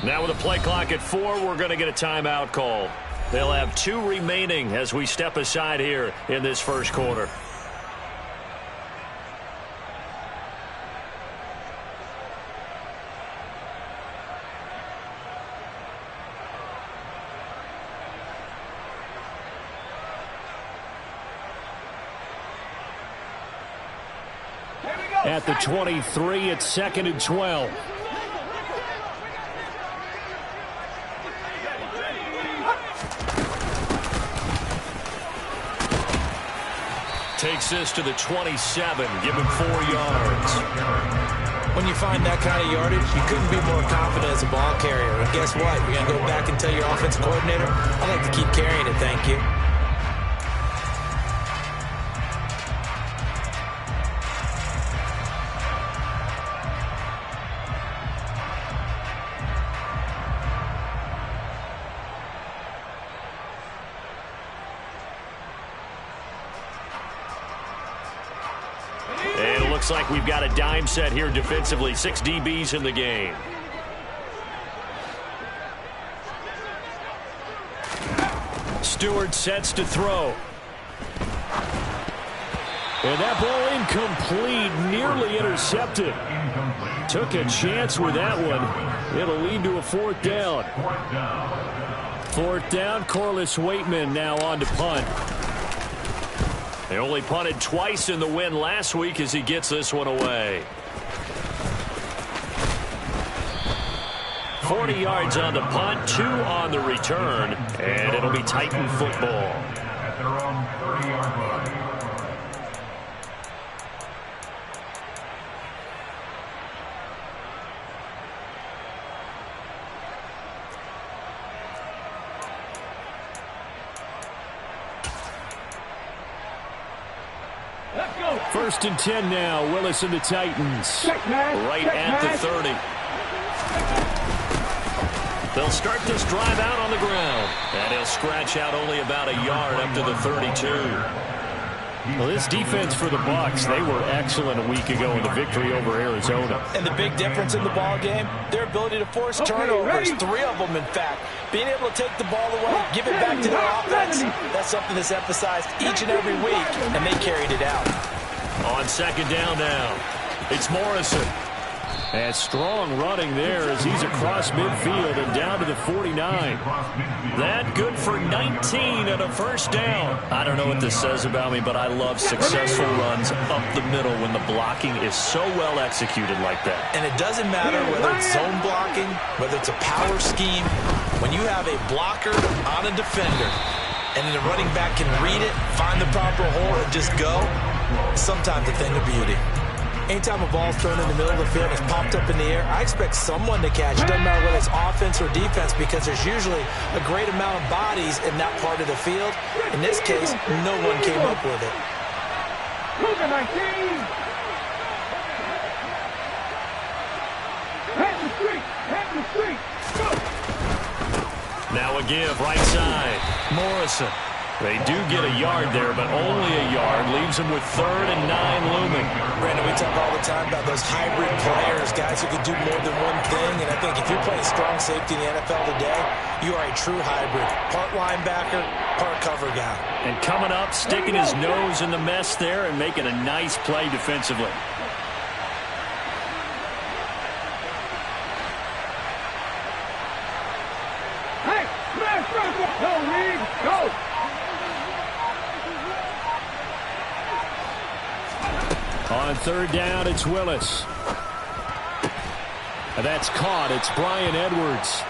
Now with a play clock at 4, we're going to get a timeout call. They'll have 2 remaining as we step aside here in this first quarter. At the 23, it's 2nd and 12. Takes this to the 27, give him 4 yards. When you find that kind of yardage, you couldn't be more confident as a ball carrier. And guess what? You're going to go back and tell your offensive coordinator, I'd like to keep carrying it, thank you. And it looks like we've got a dime set here defensively. 6 DBs in the game. Stewart sets to throw. And that ball incomplete, nearly intercepted. Took a chance with that one. It'll lead to a 4th down. 4th down, Corliss Waitman now on to punt. They only punted twice in the win last week as he gets this one away. 40 yards on the punt, 2 on the return, and it'll be Titan football. At their own 30-yard line. First and 10 now. Willis and the Titans. Right at the 30. They'll start this drive out on the ground. And he'll scratch out only about a yard up to the 32. Well, this defense for the Bucs, they were excellent a week ago in the victory over Arizona. And the big difference in the ball game, their ability to force turnovers, 3 of them in fact. Being able to take the ball away, give it back to their offense, that's something that's emphasized each and every week, and they carried it out. On 2nd down now, it's Morrison. And strong running there as he's across midfield and down to the 49. That good for 19 and a 1st down. I don't know what this says about me, but I love successful runs up the middle when the blocking is so well executed like that. And it doesn't matter whether it's zone blocking, whether it's a power scheme. When you have a blocker on a defender and then the running back can read it, find the proper hole, and just go, sometimes a thing of beauty. Anytime a ball's thrown in the middle of the field, it's popped up in the air, I expect someone to catch it. Doesn't matter whether it's offense or defense, because there's usually a great amount of bodies in that part of the field. In this case, no one came up with it. Look at my team! Head the street! Head the street! Go! Now a give, right side. Morrison. They do get a yard there, but only a yard. Leaves them with 3rd and 9 looming. Brandon, we talk all the time about those hybrid players, guys who can do more than one thing. And I think if you're playing strong safety in the NFL today, you are a true hybrid. Part linebacker, part cover guy. And coming up, sticking his nose in the mess there and making a nice play defensively. Hey, smash, go, Reed, go! On 3rd down, it's Willis. And that's caught. It's Brian Edwards.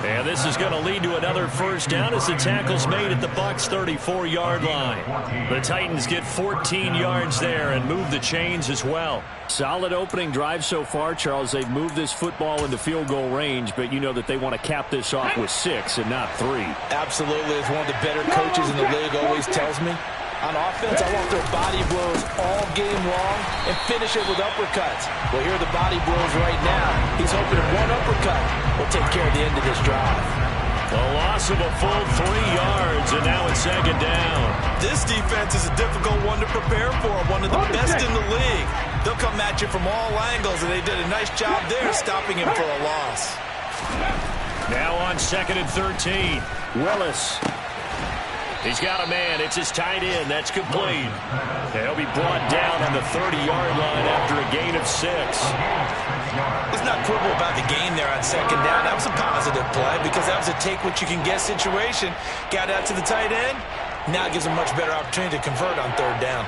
And this is going to lead to another 1st down as the tackle's made at the Bucs' 34-yard line. The Titans get 14 yards there and move the chains as well. Solid opening drive so far, Charles. They've moved this football into field goal range, but you know that they want to cap this off with 6 and not 3. Absolutely. As one of the better coaches in the league always tells me, on offense, I want their body blows all game long and finish it with uppercuts. Well, here are the body blows right now. He's hoping that one uppercut will take care of the end of this drive. A loss of a full 3 yards, and now it's 2nd down. This defense is a difficult one to prepare for, one of the best in the league. They'll come at you from all angles, and they did a nice job there stopping him for a loss. Now on 2nd and 13. Willis. He's got a man. It's his tight end. That's complete. He'll be brought down on the 30-yard line after a gain of 6. Let's not quibble about the gain there on 2nd down. That was a positive play because that was a take-what-you-can-get situation. Got out to the tight end. Now it gives him a much better opportunity to convert on 3rd down.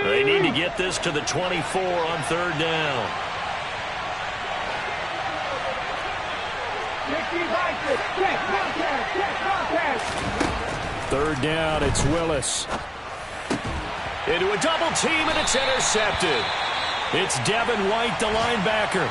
They need to get this to the 24 on 3rd down. Third down, it's Willis. Into a double team, and it's intercepted. It's Devin White, the linebacker.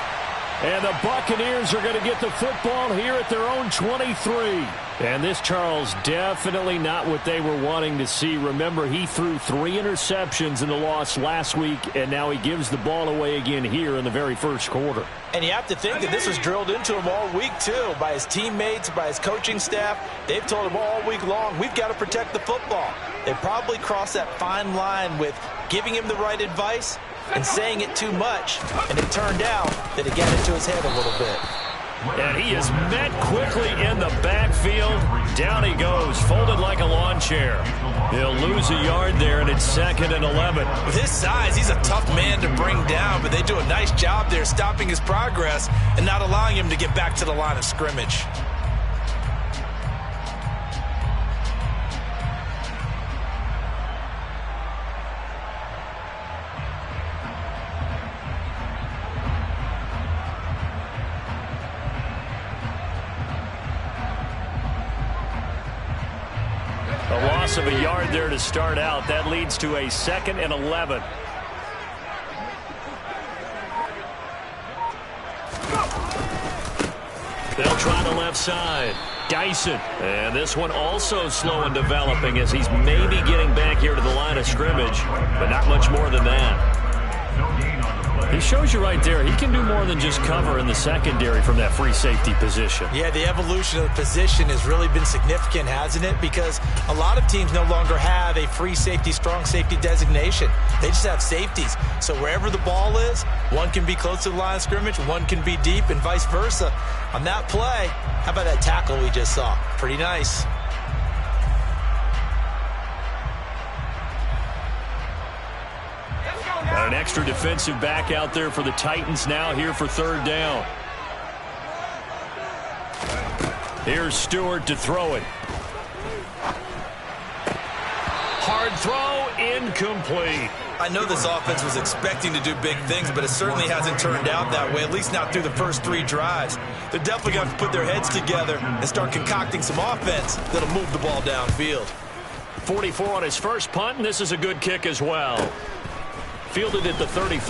And the Buccaneers are going to get the football here at their own 23. And this, Charles, definitely not what they were wanting to see. Remember, he threw 3 interceptions in the loss last week, and now he gives the ball away again here in the very first quarter. And you have to think that this was drilled into him all week, too, by his teammates, by his coaching staff. They've told him all week long, we've got to protect the football. They probably crossed that fine line with giving him the right advice and saying it too much, and it turned out that it got into his head a little bit. And he is met quickly in the backfield. Down he goes, folded like a lawn chair. He'll lose a yard there, and it's 2nd and 11. With his size, he's a tough man to bring down, but they do a nice job there stopping his progress and not allowing him to get back to the line of scrimmage. A loss of a yard there to start out. That leads to a 2nd and 11. They'll try the left side. Dyson. And this one also slow in developing as he's maybe getting back here to the line of scrimmage, but not much more than that. He shows you right there, he can do more than just cover in the secondary from that free safety position. Yeah, the evolution of the position has really been significant, hasn't it? Because a lot of teams no longer have a free safety, strong safety designation. They just have safeties. So wherever the ball is, one can be close to the line of scrimmage, one can be deep, and vice versa. On that play, how about that tackle we just saw? Pretty nice. Got an extra defensive back out there for the Titans now here for 3rd down. Here's Stewart to throw it. Hard throw, incomplete. I know this offense was expecting to do big things, but it certainly hasn't turned out that way, at least not through the first 3 drives. They're definitely going to put their heads together and start concocting some offense that'll move the ball downfield. 44 on his first punt, and this is a good kick as well. Fielded at the 33.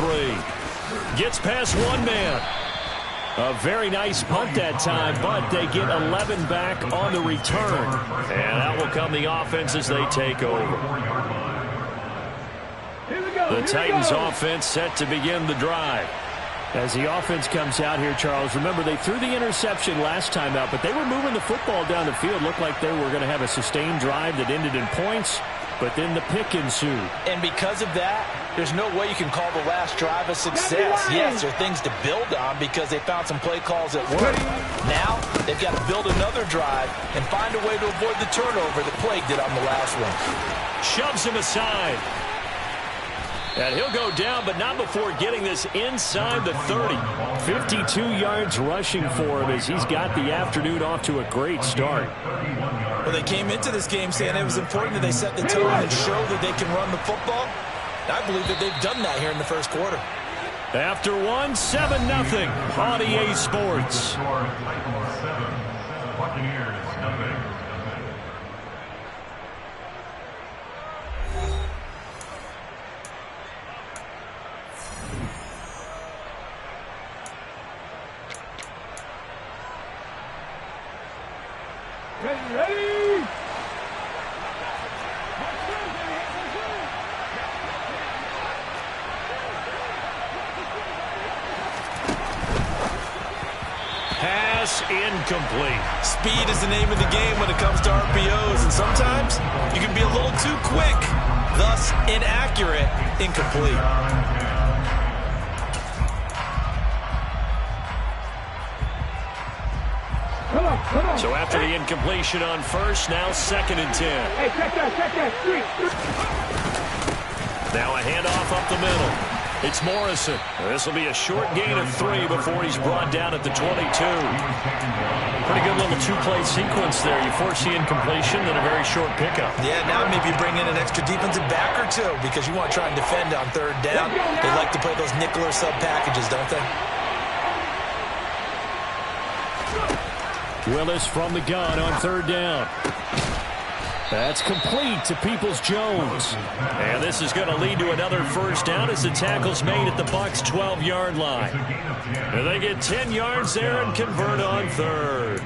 Gets past one man. A very nice punt that time, but they get 11 back on the return. And out will come the offense as they take over. The Titans offense set to begin the drive. As the offense comes out here, Charles, remember they threw the interception last time out, but they were moving the football down the field. Looked like they were going to have a sustained drive that ended in points, but then the pick ensued. And because of that, there's no way you can call the last drive a success. Yes, there are things to build on because they found some play calls that work. Now, they've got to build another drive and find a way to avoid the turnover that plagued it on the last one. Shoves him aside. And he'll go down, but not before getting this inside the 30. 52 yards rushing for him as he's got the afternoon off to a great start. Well, they came into this game saying it was important that they set the tone and show that they can run the football. I believe that they've done that here in the first quarter. After one, 7-0 on EA Sports. Ready? Pass incomplete. Speed is the name of the game when it comes to RPOs, and sometimes you can be a little too quick. thus inaccurate, incomplete. So after the incompletion on first, now 2nd and 10. Hey, check that, street. Now a handoff up the middle. It's Morrison. This will be a short gain of 3 before he's brought down at the 22. Pretty good little two-play sequence there. You force the incompletion, then a very short pickup. Yeah, now maybe bring in an extra defensive back or two because you want to try and defend on 3rd down. They like to play those nickel or sub packages, don't they? Willis from the gun on 3rd down. That's complete to Peoples-Jones. And this is going to lead to another first down as the tackle's made at the Bucs' 12-yard line. And they get 10 yards there and convert on 3rd.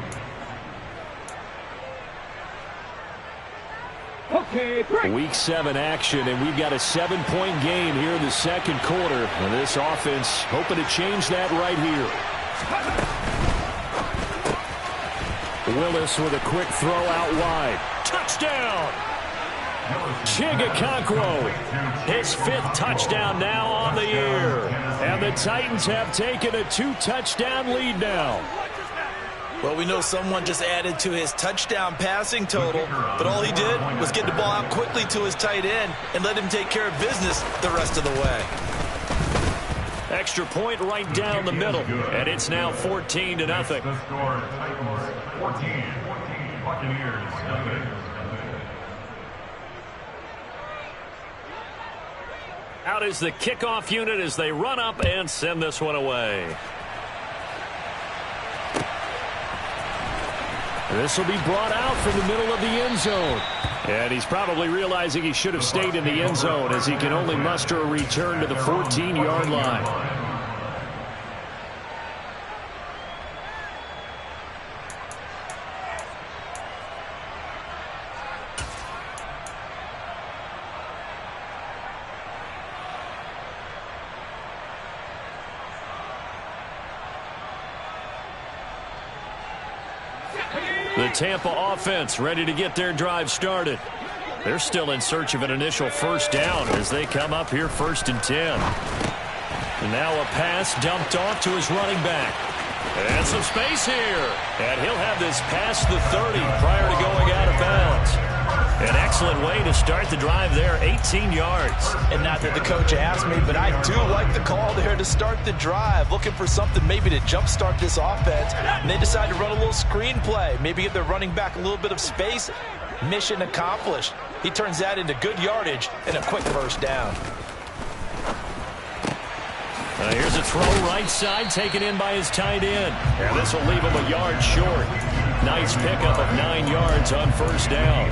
Okay, break. Week 7 action, and we've got a 7-point game here in the 2nd quarter. And this offense hoping to change that right here. Willis with a quick throw out wide. Touchdown! Chigakonkwo, his 5th touchdown now on the year. And the Titans have taken a 2-touchdown lead now. Well, we know someone just added to his touchdown passing total, but all he did was get the ball out quickly to his tight end and let him take care of business the rest of the way. Extra point right down the middle, and it's now 14-0. The score, Titans 14, Buccaneers nothing. Out is the kickoff unit as they run up and send this one away. This will be brought out from the middle of the end zone. And he's probably realizing he should have stayed in the end zone as he can only muster a return to the 14-yard line. The Tampa offense ready to get their drive started. They're still in search of an initial first down as they come up here 1st and 10. And now a pass dumped off to his running back. And some space here. And he'll have this past the 30 prior to going out of bounds. An excellent way to start the drive there, 18 yards. And not that the coach asked me, but I do like the call there to start the drive. Looking for something maybe to jumpstart this offense. And they decide to run a little screen play. Maybe give their running back a little bit of space. Mission accomplished. He turns that into good yardage and a quick first down. Here's a throw right side taken in by his tight end. And this will leave him a yard short. Nice pickup of 9 yards on first down.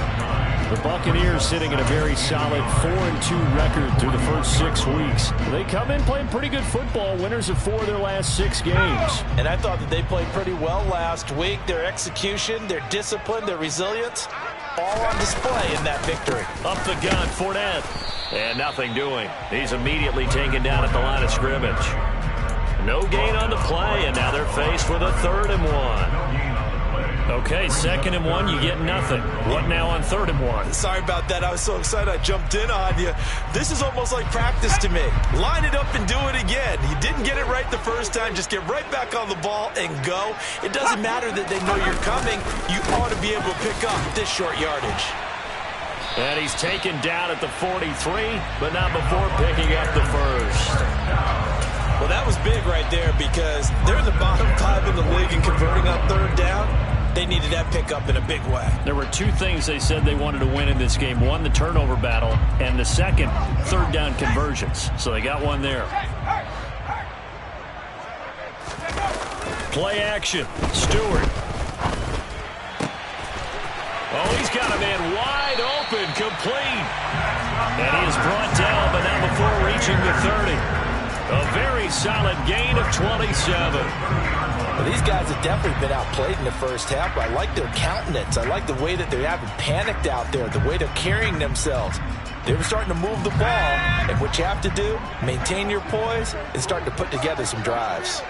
The Buccaneers sitting at a very solid 4-2 record through the first 6 weeks. They come in playing pretty good football, winners of 4 of their last 6 games. And I thought that they played pretty well last week. Their execution, their discipline, their resilience, all on display in that victory. Up the gun, Fournette. And nothing doing. He's immediately taken down at the line of scrimmage. No gain on the play, and now they're faced with a 3rd and 1. Okay, 2nd and 1, you get nothing. What now on 3rd and 1? Sorry about that. I was so excited I jumped in on you. This is almost like practice to me. Line it up and do it again. You didn't get it right the first time. Just get right back on the ball and go. It doesn't matter that they know you're coming. You ought to be able to pick up this short yardage. And he's taken down at the 43, but not before picking up the first. Well, that was big right there because they're in the bottom 5 in the league and converting on 3rd down. They needed that pickup in a big way. There were 2 things they said they wanted to win in this game. One, the turnover battle, and the second, 3rd down conversions. So they got one there. Play action. Stewart. Oh, he's got a man wide open, complete. And he is brought down, but not before reaching the 30. A very solid gain of 27. Well, these guys have definitely been outplayed in the first half. I like their countenance. I like the way that they haven't panicked out there, the way they're carrying themselves. They were starting to move the ball, and what you have to do, maintain your poise and start to put together some drives.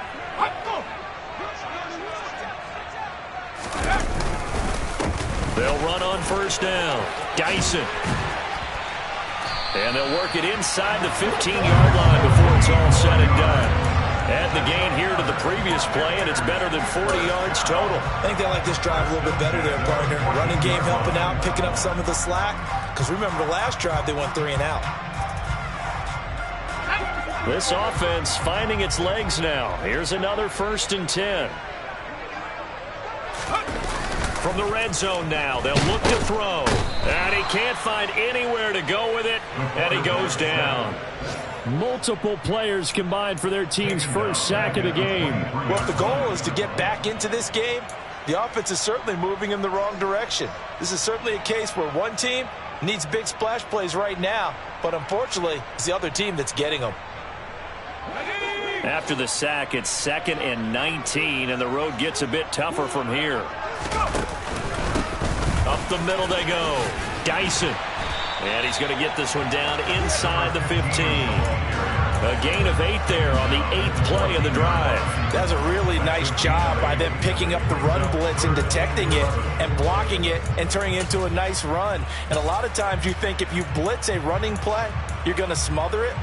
They'll run on first down. Dyson. And they'll work it inside the 15-yard line before it's all said and done. Add the gain here to the previous play, and it's better than 40 yards total. I think they like this drive a little bit better there, partner. Running game helping out, picking up some of the slack. Because remember, the last drive, they went 3 and out. This offense finding its legs now. Here's another 1st and 10. From the red zone now, they'll look to throw. And he can't find anywhere to go with it, and he goes down. Multiple players combined for their team's first sack of the game. Well, if the goal is to get back into this game, the offense is certainly moving in the wrong direction. This is certainly a case where one team needs big splash plays right now, but unfortunately, it's the other team that's getting them. After the sack, it's 2nd and 19, and the road gets a bit tougher from here. Up the middle they go. Dyson. And he's going to get this one down inside the 15. A gain of 8 there on the 8th play of the drive. That's a really nice job by them picking up the run blitz and detecting it and blocking it and turning it into a nice run. And a lot of times you think if you blitz a running play, you're going to smother it.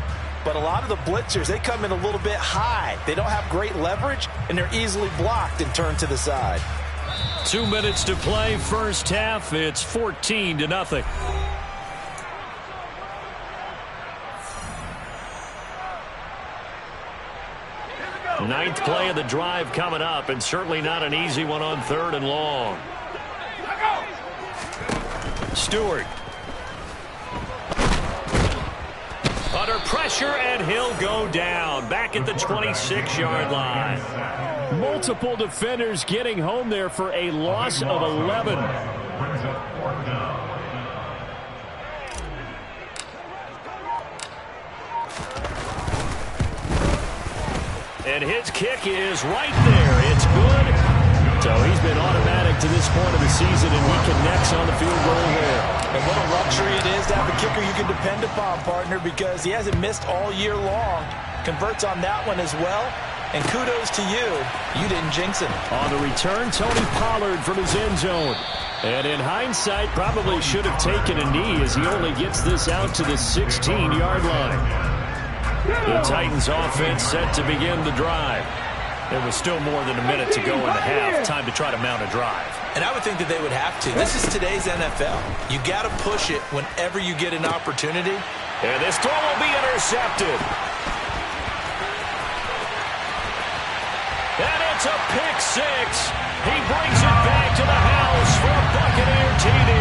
But a lot of the blitzers, they come in a little bit high. They don't have great leverage, and they're easily blocked and turned to the side. 2 minutes to play, first half. It's 14-0. Ninth play of the drive coming up, and certainly not an easy one on 3rd and long. Stewart. Under pressure, and he'll go down. Back at the 26-yard line. Multiple defenders getting home there for a loss of 11. And his kick is right there. It's good. So he's been automatic to this point of the season, and he connects on the field goal there. And what a luxury it is to have a kicker you can depend upon, partner, because he hasn't missed all year long. Converts on that one as well. And kudos to you. You didn't jinx him. On the return, Tony Pollard from his end zone. And in hindsight, probably should have taken a knee as he only gets this out to the 16-yard line. The Titans offense set to begin the drive. There was still more than a minute to go in the half. Time to try to mount a drive. And I would think that they would have to. This is today's NFL. You got to push it whenever you get an opportunity. And this throw will be intercepted. And it's a pick 6. He brings it back to the house for a Buccaneer TD.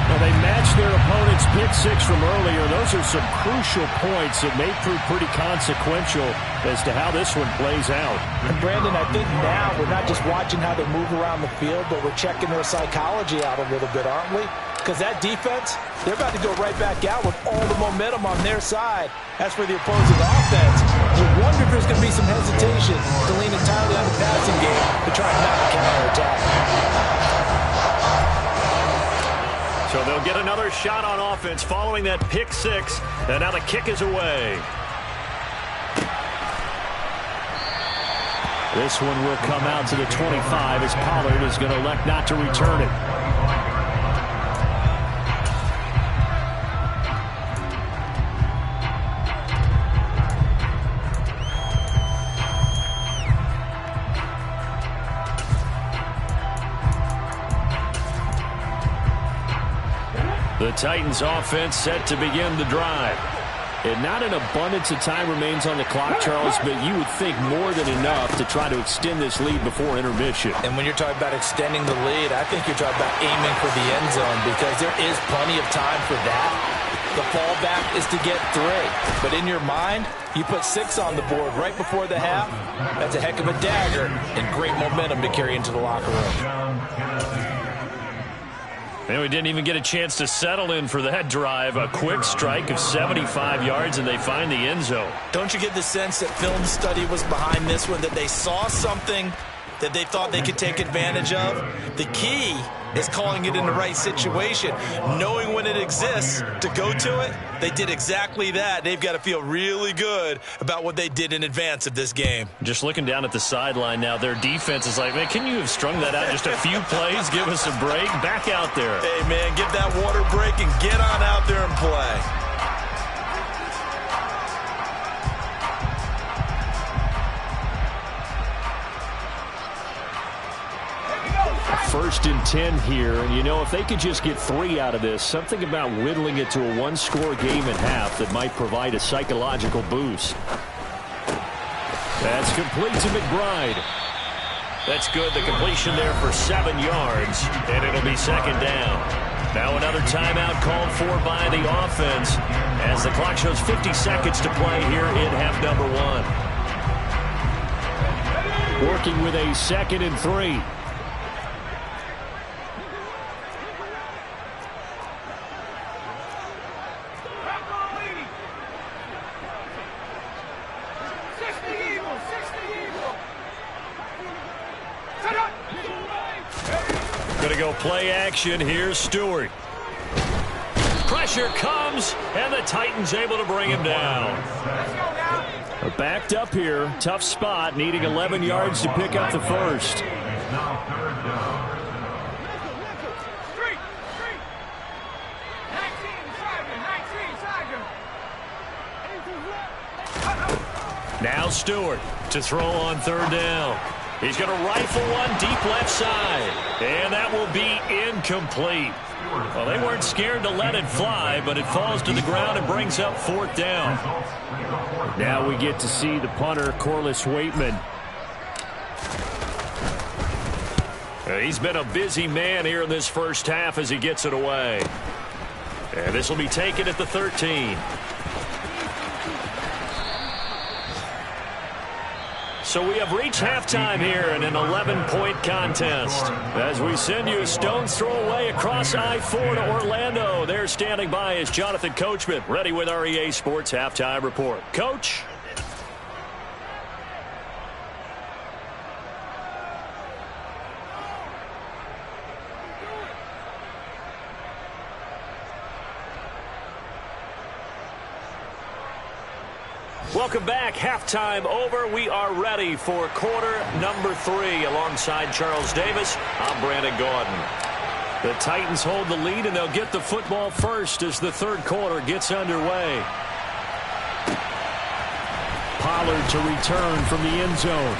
Well, they matched their opponent's pick 6 from earlier. Those are some crucial points that may prove pretty consequential as to how this one plays out. And Brandon, I think now we're not just watching how they move around the field, but we're checking their psychology out a little bit, aren't we? Because that defense, they're about to go right back out with all the momentum on their side. As for the opposing offense, you wonder if there's going to be some hesitation to lean entirely on the passing game to try and mount a counterattack. So they'll get another shot on offense following that pick 6. And now the kick is away. This one will come out to the 25 as Pollard is going to elect not to return it. The Titans offense set to begin the drive. And not an abundance of time remains on the clock, Charles, but you would think more than enough to try to extend this lead before intermission. And when you're talking about extending the lead, I think you're talking about aiming for the end zone because there is plenty of time for that. The fallback is to get 3. But in your mind, you put 6 on the board right before the half. That's a heck of a dagger and great momentum to carry into the locker room. And we didn't even get a chance to settle in for that drive. A quick strike of 75 yards, and they find the end zone. Don't you get the sense that film study was behind this one, that they saw something that they thought they could take advantage of? The key is calling it in the right situation. Knowing when it exists to go to it, they did exactly that. They've got to feel really good about what they did in advance of this game. Just looking down at the sideline now, their defense is like, man, can you have strung that out just a few plays? Give us a break. Back out there. Hey, man, get that water break and get on out there and play. First and 10 here, and you know, if they could just get 3 out of this, something about whittling it to a one-score game at half that might provide a psychological boost. That's complete to McBride. That's good. The completion there for 7 yards, and it'll be second down. Now another timeout called for by the offense as the clock shows 50 seconds to play here in half number 1. Working with a 2nd and 3. Going to go play action. Here's Stewart. Pressure comes, and the Titans able to bring him down. Backed up here. Tough spot, needing 11 yards to pick up the first. Now Stewart to throw on third down. He's going to rifle one deep left side, and that will be incomplete. Well, they weren't scared to let it fly, but it falls to the ground and brings up fourth down. Now we get to see the punter, Corliss Waitman. He's been a busy man here in this first half as he gets it away. And this will be taken at the 13. So we have reached halftime here in an 11-point contest. As we send you a stone's throw away across I-4 to Orlando. There standing by is Jonathan Coachman, ready with our EA Sports Halftime Report. Coach? Welcome back. Halftime over. We are ready for quarter number 3. Alongside Charles Davis, I'm Brandon Gordon. The Titans hold the lead, and they'll get the football first as the third quarter gets underway. Pollard to return from the end zone.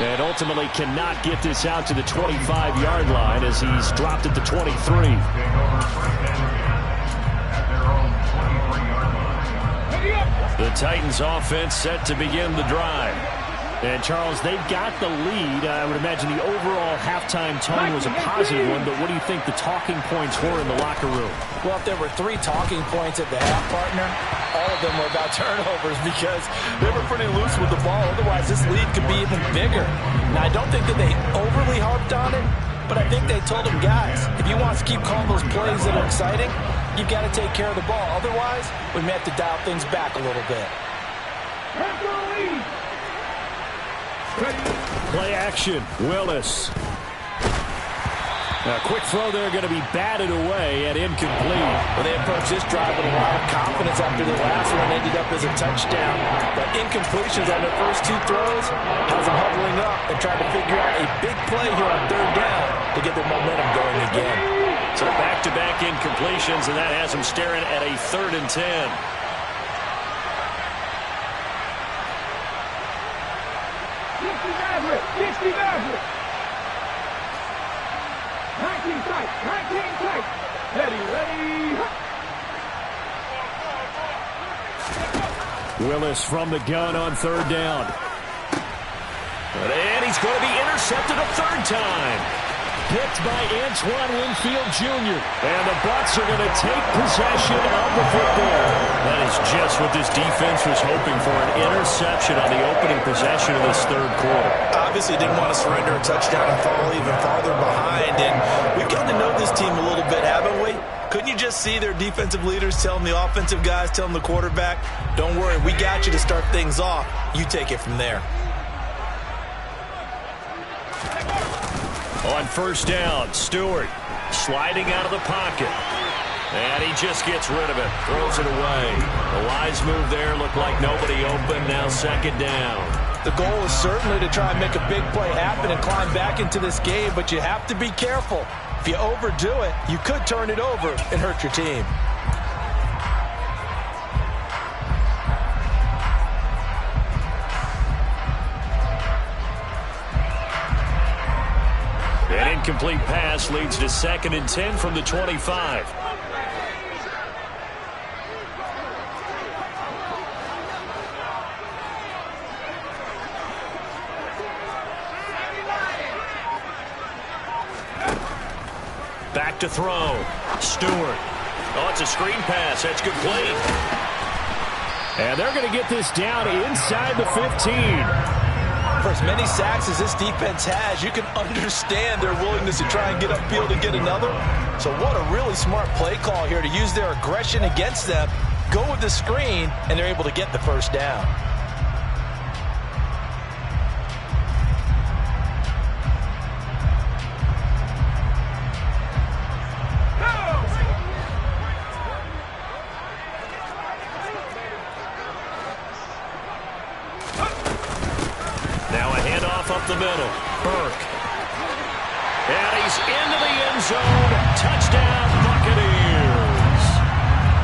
And ultimately cannot get this out to the 25-yard line as he's dropped at the 23. The Titans offense set to begin the drive. And, Charles, they've got the lead. I would imagine the overall halftime tone was a positive one, but what do you think the talking points were in the locker room? Well, if there were 3 talking points at the half, partner, all of them were about turnovers because they were pretty loose with the ball. Otherwise, this lead could be even bigger. Now, I don't think that they overly harped on it, but I think they told them, guys, if you want to keep calling those plays that are exciting, you've got to take care of the ball. Otherwise, we may have to dial things back a little bit. Play action. Willis. A quick throw there going to be batted away and incomplete. Well, they approached this drive with a lot of confidence after the last one ended up as a touchdown. But incompletions on their first 2 throws has them huddling up and trying to figure out a big play here on third down to get their momentum going again. So back-to-back incompletions, and that has them staring at a 3rd and 10. 60 Maverick. 19 tight. 19 tight. Ready. Willis from the gun on third down. And he's going to be intercepted a 3rd time. Picked by Antoine Winfield Jr. And the Bucs are going to take possession of the football. That is just what this defense was hoping for, an interception on the opening possession of this 3rd quarter. Obviously didn't want to surrender a touchdown and fall even farther behind. And we've gotten to know this team a little bit, haven't we? Couldn't you just see their defensive leaders telling the offensive guys, telling the quarterback, don't worry, we got you to start things off. You take it from there. On first down. Stewart sliding out of the pocket. And he just gets rid of it. Throws it away. The wise move there. Looked like nobody open. Now second down. The goal is certainly to try and make a big play happen and climb back into this game, but you have to be careful. If you overdo it, you could turn it over and hurt your team. An incomplete pass leads to 2nd and 10 from the 25. Back to throw. Stewart. Oh, it's a screen pass. That's complete. And they're going to get this down inside the 15. For as many sacks as this defense has, you can understand their willingness to try and get upfield and get another. So what a really smart play call here to use their aggression against them, go with the screen, and they're able to get the first down. Up the middle. Burke. And he's into the end zone. Touchdown, Buccaneers.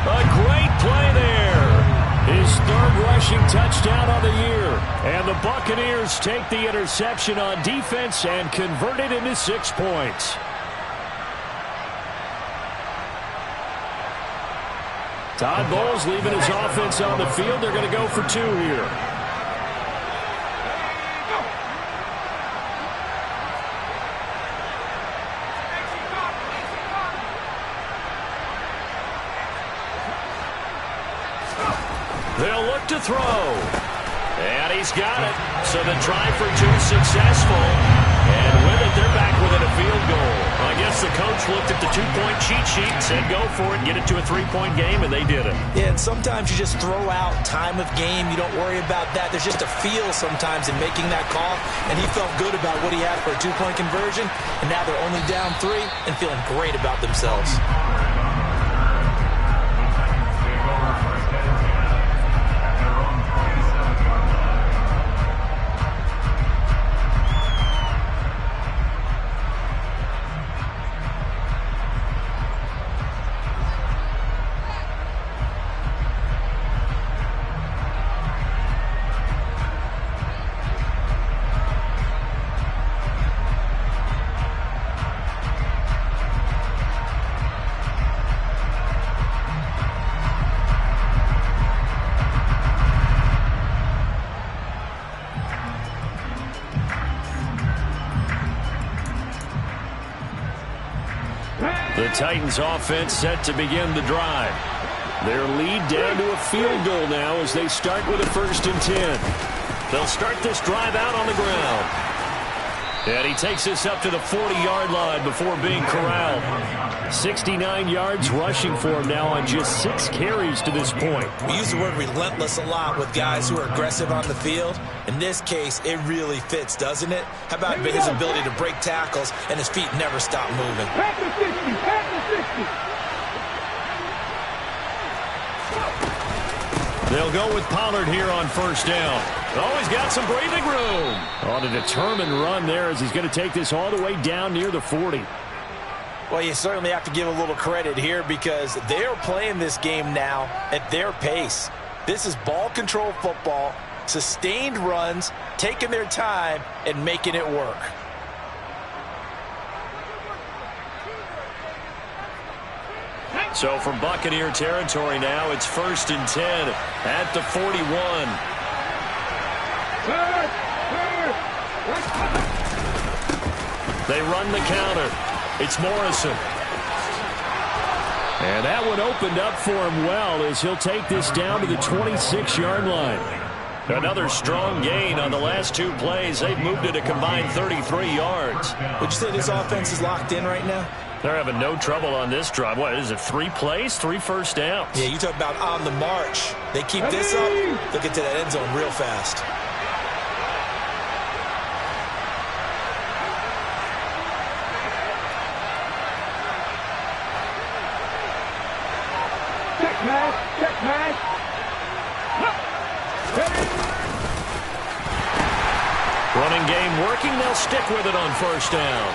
A great play there. His 3rd rushing touchdown of the year. And the Buccaneers take the interception on defense and convert it into 6 points. Todd Bowles leaving his offense on the field. They're going to go for 2 here. They'll look to throw. And he's got it. So the try for 2 successful. And with it, they're back within a field goal. I guess the coach looked at the 2-point cheat sheet and said, go for it, get it to a 3-point game, and they did it. Yeah, and sometimes you just throw out time of game. You don't worry about that. There's just a feel sometimes in making that call. And he felt good about what he had for a 2-point conversion. And now they're only down 3 and feeling great about themselves. The Titans offense set to begin the drive. Their lead down to a field goal now as they start with a 1st and 10. They'll start this drive out on the ground. And he takes this up to the 40-yard line before being corralled. 69 yards rushing for him now on just 6 carries to this point. We use the word relentless a lot with guys who are aggressive on the field. In this case, it really fits, doesn't it? How about his ability to break tackles and his feet never stop moving? Back to 60, back to 60. They'll go with Pollard here on 1st down. Oh, he's got some breathing room. On a determined run there as he's going to take this all the way down near the 40. Well, you certainly have to give a little credit here because they're playing this game now at their pace. This is ball control football, sustained runs, taking their time, and making it work. So from Buccaneer territory now, it's 1st and 10 at the 41. They run the counter. It's Morrison. And that one opened up for him well as he'll take this down to the 26-yard line. Another strong gain on the last 2 plays. They've moved it a combined 33 yards. Would you say this offense is locked in right now? They're having no trouble on this drive. What is it, 3 plays, 3 first downs? Yeah, you talk about on the march. They keep this up, they'll get to that end zone real fast. check pass. Running game working. They'll stick with it on first down.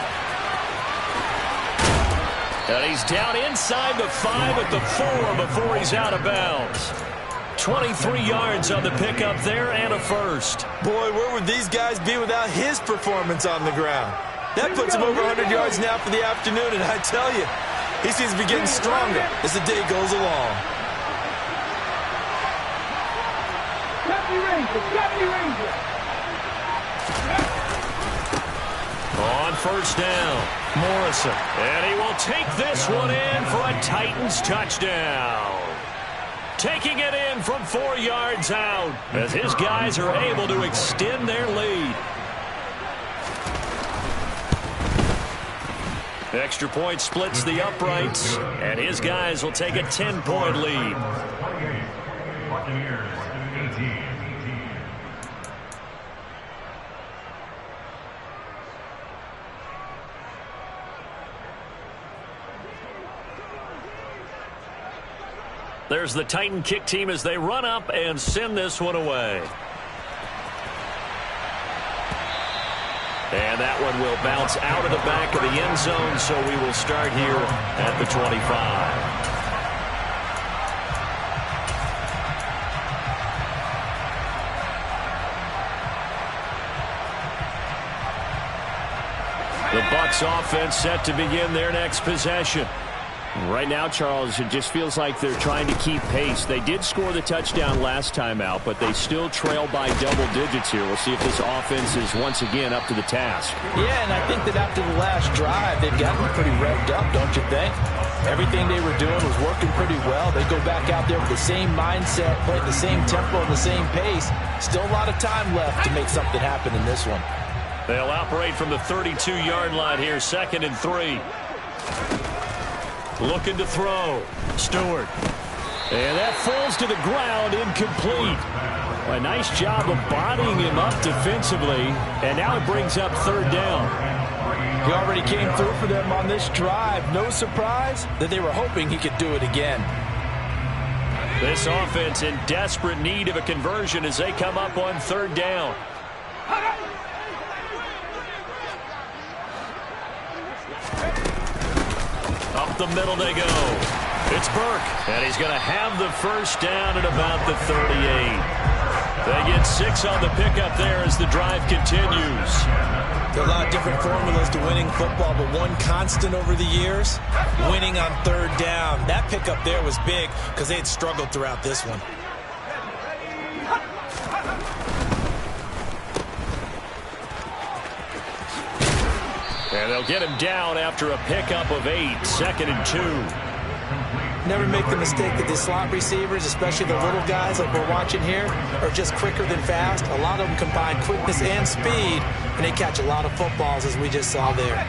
And he's down inside the 5 at the 4 before he's out of bounds. 23 yards on the pickup there and a first. Boy, where would these guys be without his performance on the ground? That puts him over 100 yards now for the afternoon, and I tell you, he seems to be getting stronger as the day goes along. On first down, Morrison. And he will take this one in for a Titans touchdown. Taking it in from 4 yards out as his guys are able to extend their lead. Extra point splits the uprights, and his guys will take a 10-point lead. Buccaneers, 18. There's the Titan kick team as they run up and send this one away. And that one will bounce out of the back of the end zone, so we will start here at the 25. The Bucs offense set to begin their next possession. Right now, Charles, it just feels like they're trying to keep pace. They did score the touchdown last time out, but they still trail by double digits here. We'll see if this offense is once again up to the task. Yeah, and I think that after the last drive, they've gotten pretty revved up, don't you think? Everything they were doing was working pretty well. They go back out there with the same mindset, play at the same tempo and the same pace. Still a lot of time left to make something happen in this one. They'll operate from the 32-yard line here, 2nd and 3. Looking to throw. Stewart. And that falls to the ground, incomplete. A nice job of bodying him up defensively, and now it brings up 3rd down. He already came through for them on this drive. No surprise that they were hoping he could do it again. This offense in desperate need of a conversion as they come up on 3rd down. Up the middle they go. It's Burke, and he's going to have the first down at about the 38. They get 6 on the pickup there as the drive continues. There are a lot of different formulas to winning football, but one constant over the years, winning on 3rd down. That pickup there was big because they had struggled throughout this one. And they'll get him down after a pickup of 8, 2nd and 2. Never make the mistake that the slot receivers, especially the little guys like we're watching here, are just quicker than fast. A lot of them combine quickness and speed, and they catch a lot of footballs, as we just saw there.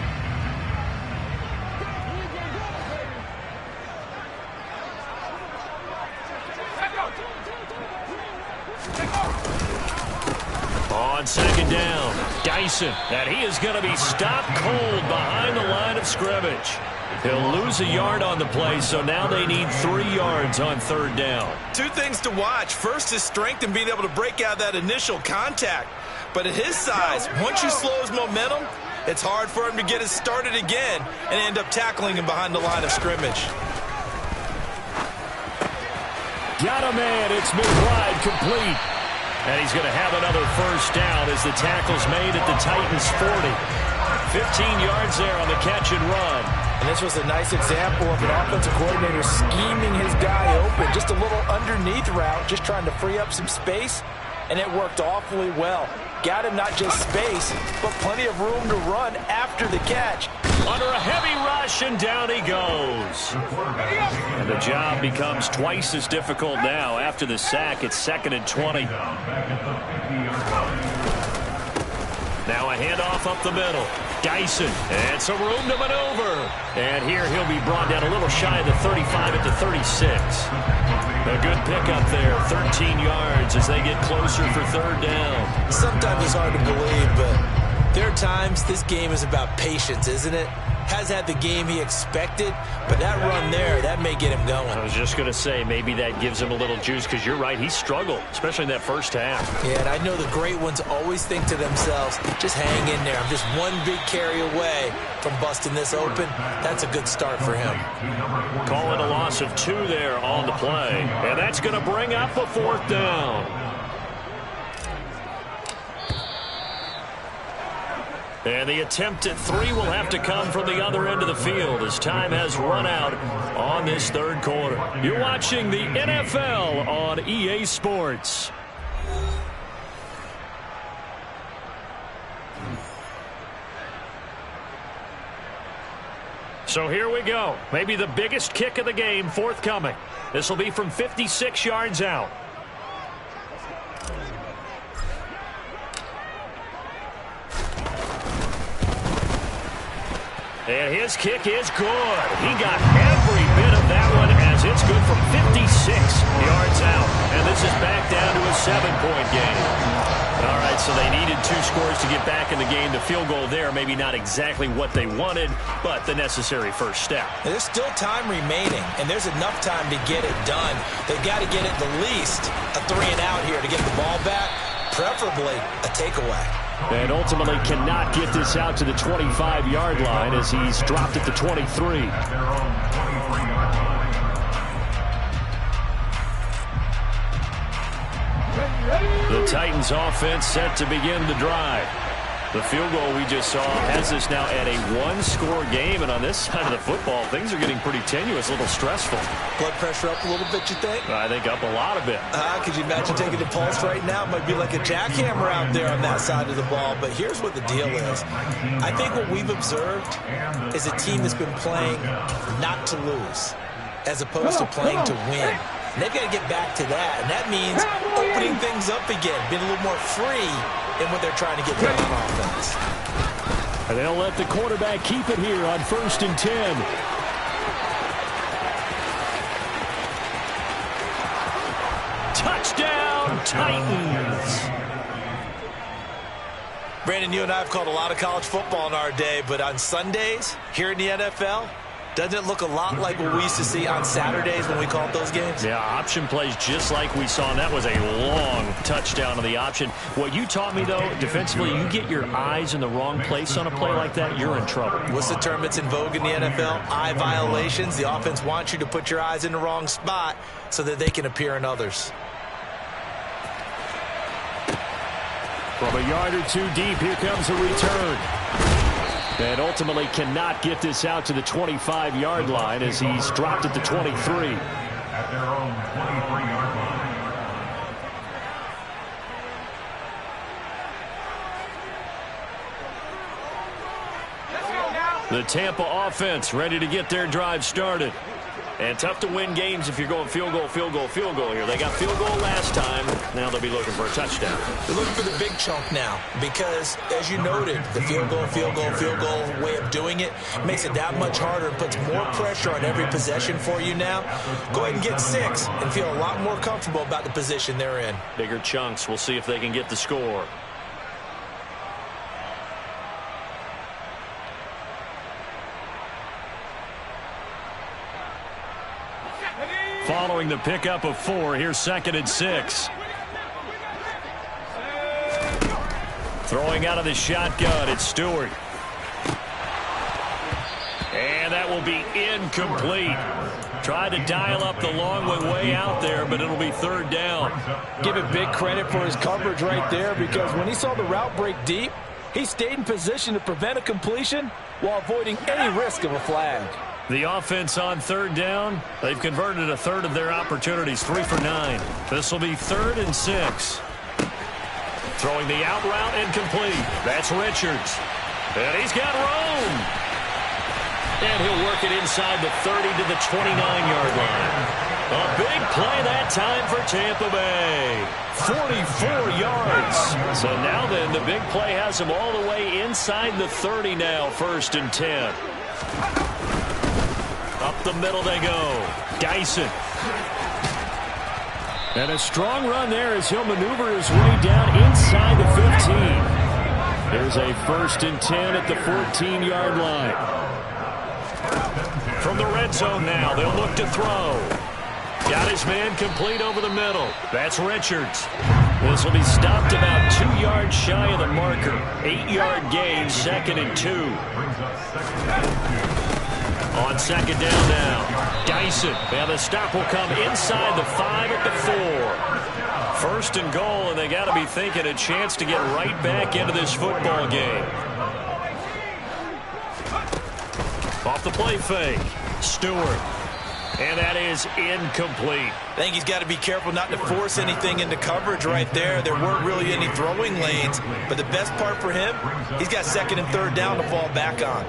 On 2nd down, Dyson, and he is going to be stopped cold behind the line of scrimmage. He'll lose a yard on the play, so now they need 3 yards on 3rd down. 2 things to watch. First, his strength and being able to break out that initial contact. But at his size, once you slow his momentum, it's hard for him to get it started again and end up tackling him behind the line of scrimmage. Got a man. It's mid-wide, complete. And he's going to have another first down as the tackle's made at the Titans' 40. 15 yards there on the catch and run. And this was a nice example of an offensive coordinator scheming his guy open. Just a little underneath route, just trying to free up some space, and it worked awfully well. Got him not just space, but plenty of room to run after the catch. Under a heavy rush, and down he goes. And the job becomes twice as difficult now. After the sack, it's 2nd and 20. Now a handoff up the middle. Dyson, and some room to maneuver. And here he'll be brought down a little shy of the 35 at the 36. A good pickup there, 13 yards as they get closer for 3rd down. Sometimes it's hard to believe, but there are times this game is about patience, isn't it? has had the game he expected, but that run there, that may get him going. I was just going to say, maybe that gives him a little juice, because you're right, he struggled, especially in that first half. Yeah, and I know the great ones always think to themselves, just hang in there. I'm just one big carry away from busting this open. That's a good start for him. Call it a loss of 2 there on the play, and that's going to bring up a 4th down. And the attempt at 3 will have to come from the other end of the field as time has run out on this 3rd quarter. You're watching the NFL on EA Sports. So here we go. Maybe the biggest kick of the game forthcoming. This will be from 56 yards out. And his kick is good. He got every bit of that one as it's good from 56 yards out. And this is back down to a 7-point game. All right, so they needed 2 scores to get back in the game. The field goal there, maybe not exactly what they wanted, but the necessary first step. There's still time remaining, and there's enough time to get it done. They've got to get at the least a 3-and-out here to get the ball back, preferably a takeaway. And ultimately cannot get this out to the 25-yard line as he's dropped at the 23. The Titans offense set to begin the drive. The field goal we just saw has us now at a 1-score game, and on this side of the football, things are getting pretty tenuous, a little stressful. Blood pressure up a little bit, you think? I think up a lot of it. Could you imagine taking the pulse right now? It might be like a jackhammer out there on that side of the ball, but here's what the deal is. I think what we've observed is a team that's been playing not to lose as opposed to playing to win. And they've got to get back to that, and that means opening things up again, being a little more free in what they're trying to get done on offense. And they'll let the quarterback keep it here on 1st and 10. Touchdown, Titans! Brandon, you and I have called a lot of college football in our day, but on Sundays here in the NFL, doesn't it look a lot like what we used to see on Saturdays when we called those games? Yeah, option plays just like we saw, and that was a long touchdown on the option. What you taught me, though, defensively, you get your eyes in the wrong place on a play like that, you're in trouble. What's the term that's in vogue in the NFL? Eye violations. The offense wants you to put your eyes in the wrong spot so that they can appear in others. From a yard or 2 deep, here comes a return. And ultimately cannot get this out to the 25-yard line as he's dropped at the 23. At their own 23-yard line. The Tampa offense ready to get their drive started. And tough to win games if you're going field goal, field goal, field goal here. They got field goal last time. Now they'll be looking for a touchdown. They're looking for the big chunk now because, as you noted, the field goal way of doing it makes it that much harder and puts more pressure on every possession for you now. Go ahead and get 6 and feel a lot more comfortable about the position they're in. Bigger chunks. We'll see if they can get the score. Following the pickup of 4, here's 2nd and 6. Throwing out of the shotgun, it's Stewart. And that will be incomplete. Tried to dial up the long way out there, but it'll be 3rd down. Give it big credit for his coverage right there, because when he saw the route break deep, he stayed in position to prevent a completion while avoiding any risk of a flag. The offense on 3rd down, they've converted a 1/3 of their opportunities, 3 for 9. This will be 3rd and 6. Throwing the out route incomplete. That's Richards. And he's got room. And he'll work it inside the 30 to the 29-yard line. A big play that time for Tampa Bay. 44 yards. So now then, the big play has him all the way inside the 30 now, 1st and 10. Up the middle they go. Dyson. And a strong run there as he'll maneuver his way down inside the 15. There's a 1st and 10 at the 14-yard line. red zone now. They'll look to throw. Got his man complete over the middle. That's Richards. This will be stopped about 2 yards shy of the marker. 8-yard gain, 2nd and 2. On 2nd down now, Dyson. And the stop will come inside the 5 at the 4. 1st and goal, and they got to be thinking a chance to get right back into this football game. Off the play fake. Stewart. And that is incomplete. I think he's got to be careful not to force anything into coverage right there. There weren't really any throwing lanes, but the best part for him, he's got 2nd and 3rd down to fall back on.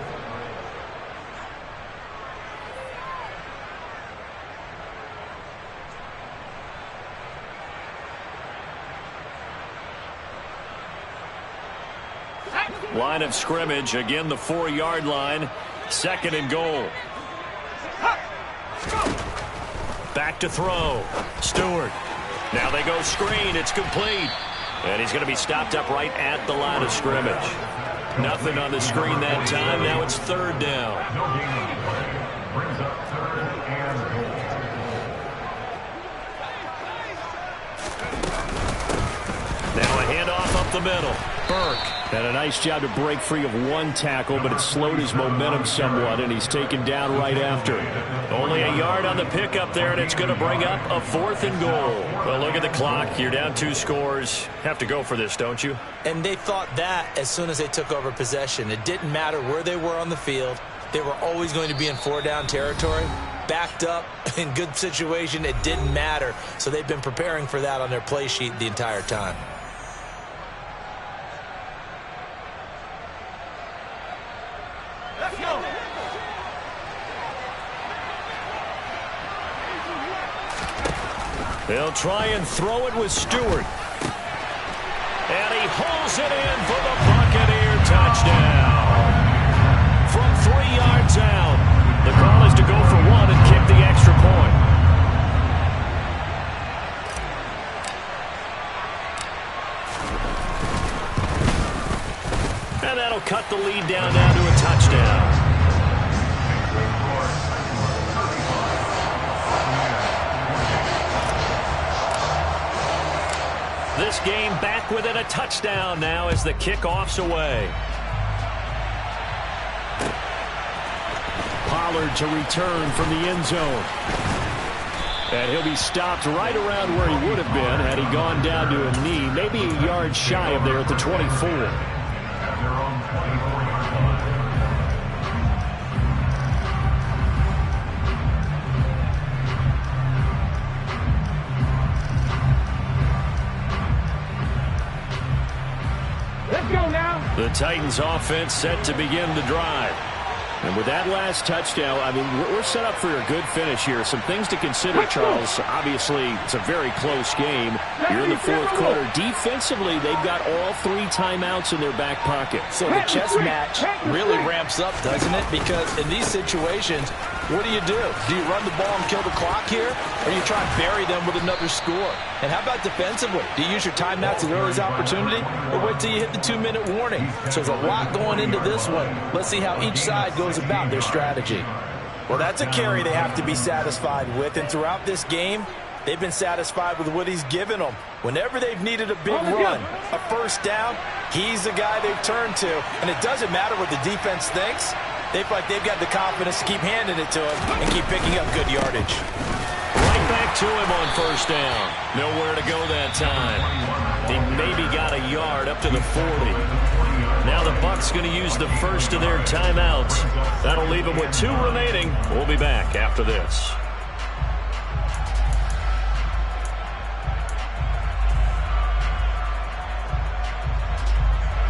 Line of scrimmage, again the 4-yard line. 2nd and goal. Back to throw. Stewart. Now they go screen. It's complete. And he's going to be stopped up right at the line of scrimmage. Nothing on the screen that time. Now it's 3rd down. Brings up 3rd and goal. Now a handoff up the middle. Burke. And a nice job to break free of one tackle, but it slowed his momentum somewhat, and he's taken down right after. Only a yard on the pickup there, and it's going to bring up a 4th and goal. Well, look at the clock. You're down 2 scores. Have to go for this, don't you? And they thought that as soon as they took over possession. It didn't matter where they were on the field. They were always going to be in 4-down territory. Backed up, in good situation, it didn't matter. So they've been preparing for that on their play sheet the entire time. They'll try and throw it with Stewart. And he holds it in for the Buccaneer touchdown. From 3 yards out, the call is to go for 1 and kick the extra point. And that'll cut the lead down now to a touchdown. This game back within a touchdown now as the kickoff's away. Pollard to return from the end zone. And he'll be stopped right around where he would have been had he gone down to a knee, maybe a yard shy of there at the 24. At their own 24-yard line. Let's go now. The Titans offense set to begin the drive. And with that last touchdown, I mean, we're set up for a good finish here. Some things to consider, Charles. Obviously, it's a very close game. You're in the 4th quarter. Defensively, they've got all 3 timeouts in their back pocket. So the chess match really ramps up, doesn't it? Because in these situations, what do? Do you run the ball and kill the clock here? Or do you try and bury them with another score? And how about defensively? Do you use your timeouts as early as opportunity? Or wait till you hit the 2-minute warning? So there's a lot going into this one. Let's see how each side goes about their strategy. Well, that's a carry they have to be satisfied with. And throughout this game, they've been satisfied with what he's given them. Whenever they've needed a big run, a 1st down, he's the guy they've turned to. And it doesn't matter what the defense thinks. They feel like they've got the confidence to keep handing it to him and keep picking up good yardage. Right back to him on 1st down. Nowhere to go that time. He maybe got a yard up to the 40. Now the Bucs going to use the first of their timeouts. That'll leave them with 2 remaining. We'll be back after this.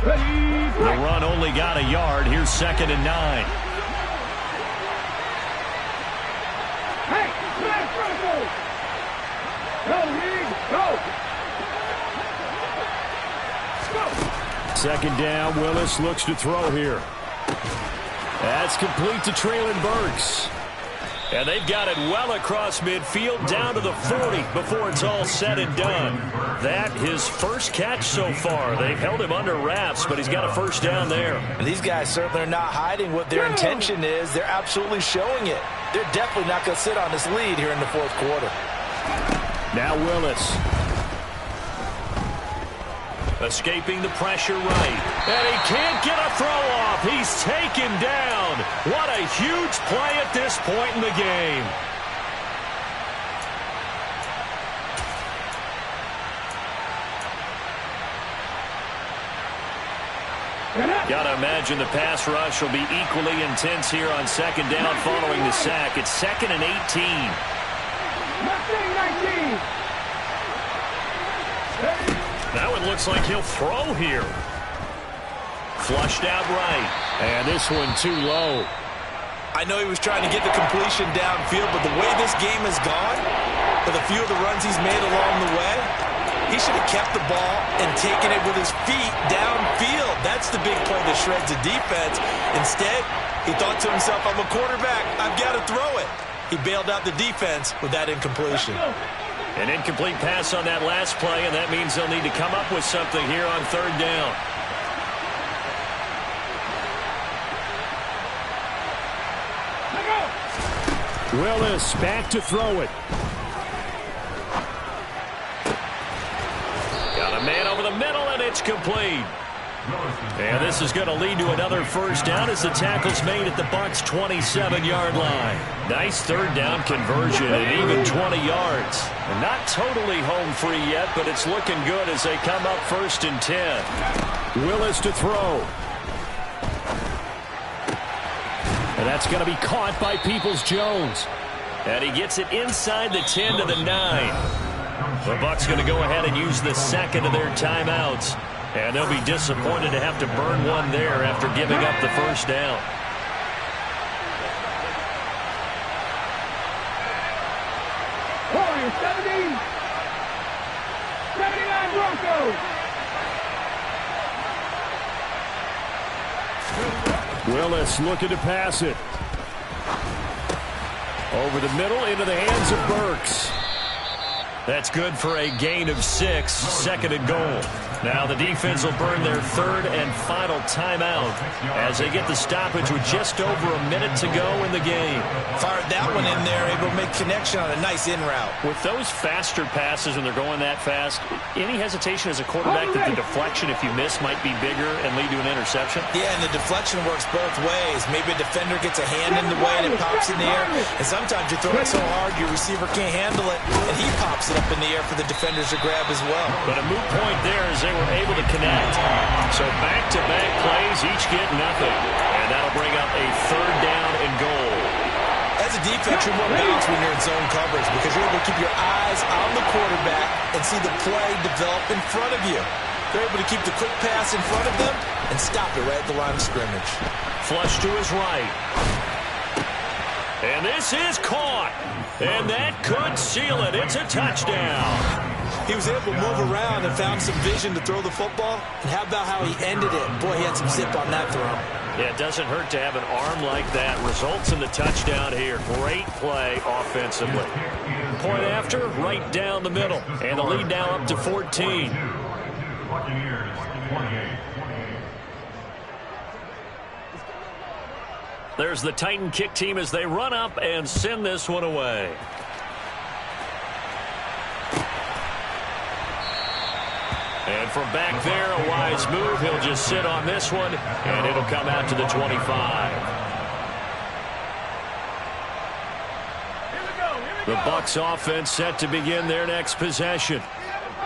The run only got a yard. Here's 2nd and 9. Hey, smash circle. Go, Reed, go. 2nd down, Willis looks to throw here. That's complete to Traylon Burks. And they've got it well across midfield down to the 40 before it's all said and done. That his first catch so far. They've held him under wraps, but he's got a 1st down there. And these guys certainly are not hiding what their intention is. They're absolutely showing it. they're definitely not going to sit on this lead here in the fourth quarter. Now Willis. Escaping the pressure right. And he can't get a throw off. He's taken down. What a huge play at this point in the game. Got to imagine the pass rush will be equally intense here on second down following the sack. It's 2nd and 18. Now it looks like he'll throw here. Flushed out right. And this one too low. I know he was trying to get the completion downfield, but the way this game has gone, with a few of the runs he's made along the way, he should have kept the ball and taken it with his feet downfield. That's the big play that shreds the defense. Instead, he thought to himself, I'm a quarterback. I've got to throw it. He bailed out the defense with that incompletion. An incomplete pass on that last play, and that means they'll need to come up with something here on third down. Willis back to throw it. Got a man over the middle, and it's complete. And this is going to lead to another first down as the tackle's made at the Bucs' 27-yard line. Nice third down conversion at even 20 yards. And not totally home free yet, but it's looking good as they come up 1st and 10. Willis to throw. And that's going to be caught by Peoples-Jones. And he gets it inside the 10 to the 9. The Bucs going to go ahead and use the second of their timeouts. And they'll be disappointed to have to burn one there after giving up the first down. Warriors 70. 79 Broncos. Willis looking to pass it. Over the middle into the hands of Burks. That's good for a gain of 6, 2nd and goal. Now the defense will burn their third and final timeout as they get the stoppage with just over a minute to go in the game. Fired that one in there, able to make connection on a nice in route. With those faster passes when they're going that fast, any hesitation as a quarterback that the deflection, if you miss, might be bigger and lead to an interception? Yeah, and the deflection works both ways. Maybe a defender gets a hand in the way and it pops in the air. And sometimes you throw it so hard your receiver can't handle it, and he pops it up in the air for the defenders to grab as well. But a moot point there as they were able to connect. So back-to-back plays, each get nothing. And that'll bring up a third down and goal. As a defense, you're more balanced when you're in zone coverage because you're able to keep your eyes on the quarterback and see the play develop in front of you. They're able to keep the quick pass in front of them and stop it right at the line of scrimmage. Flush to his right. And this is caught. And that could seal it. It's a touchdown. He was able to move around and found some vision to throw the football. And how about how he ended it? Boy, he had some zip on that throw. Yeah, it doesn't hurt to have an arm like that. Results in the touchdown here. Great play offensively. Point after, right down the middle. And the lead now up to 14. Buccaneers 28. There's the Titan kick team as they run up and send this one away. And from back there, a wise move. He'll just sit on this one, and it'll come out to the 25. The Bucs offense set to begin their next possession.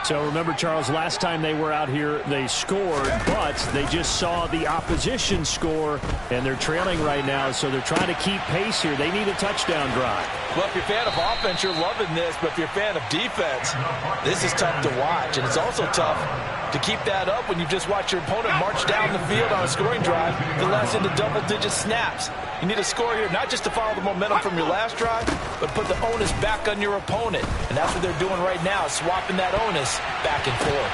So remember, Charles, last time they were out here, they scored, but they just saw the opposition score, and they're trailing right now, so they're trying to keep pace here. They need a touchdown drive. Well, if you're a fan of offense, you're loving this, but if you're a fan of defense, this is tough to watch, and it's also tough to keep that up when you just watch your opponent march down the field on a scoring drive that lasts into double-digit snaps. You need a score here, not just to follow the momentum from your last drive, but put the onus back on your opponent. And that's what they're doing right now, swapping that onus back and forth.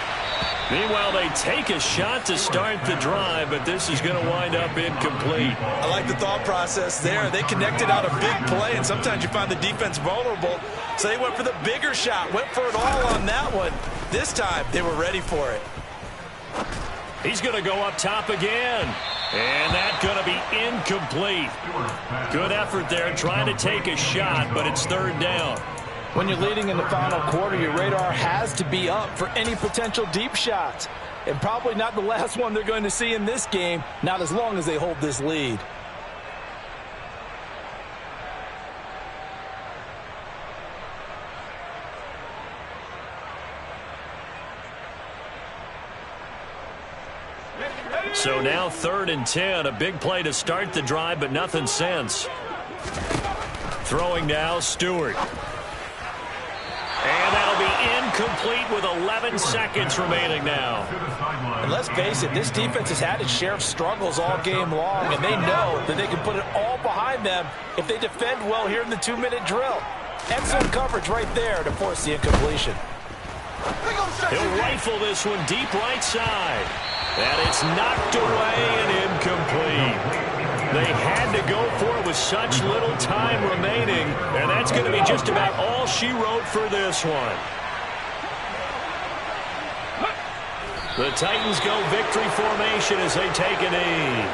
Meanwhile, they take a shot to start the drive, but this is going to wind up incomplete. I like the thought process there. They connected on a big play, and sometimes you find the defense vulnerable. So they went for the bigger shot, went for it all on that one. This time, they were ready for it. He's going to go up top again. And that's going to be incomplete. Good effort there trying to take a shot, but it's third down. When you're leading in the final quarter, your radar has to be up for any potential deep shots. And probably not the last one they're going to see in this game, not as long as they hold this lead. So now 3rd and 10, a big play to start the drive, but nothing since. Throwing now, Stewart. And that'll be incomplete with 11 seconds remaining now. And let's face it, this defense has had its share of struggles all game long, and they know that they can put it all behind them if they defend well here in the 2-minute drill. Excellent coverage right there to force the incompletion. He'll rifle this one deep right side. And it's knocked away and incomplete. They had to go for it with such little time remaining, and that's going to be just about all she wrote for this one. The Titans go victory formation as they take a knee.